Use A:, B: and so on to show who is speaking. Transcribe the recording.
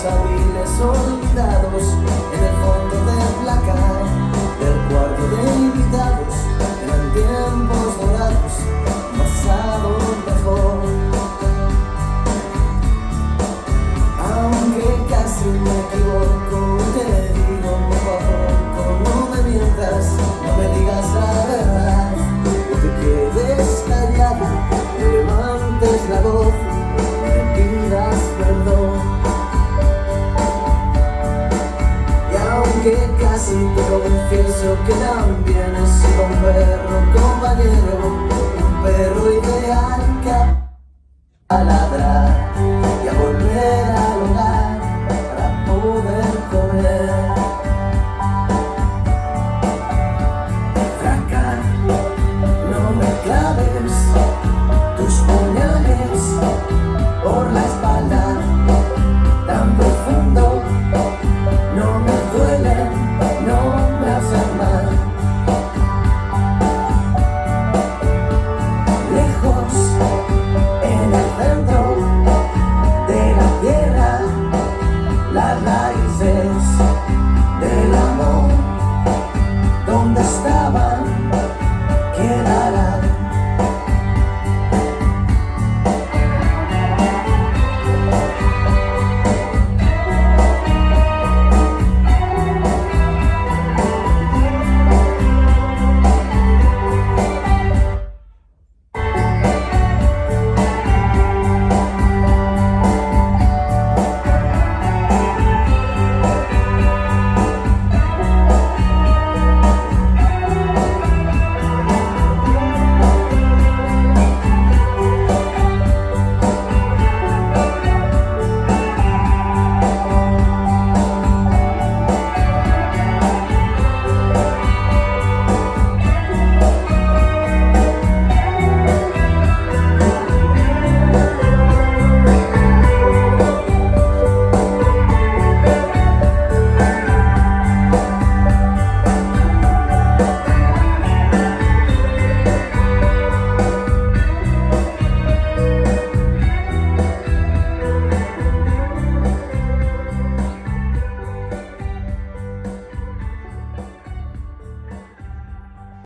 A: abriles olvidados en el fondo del placar del cuarto de invitados. Eran tiempos dorados, pasado mejor. Aunque casi me equivoco, te digo poco a poco, no me mientas, no me digas la verdad, no te quedes callado, no levantes la voz, me pidas perdón. Y aunque casi te confieso que también he sido un perro compañero, un perro ideal que a ladrar.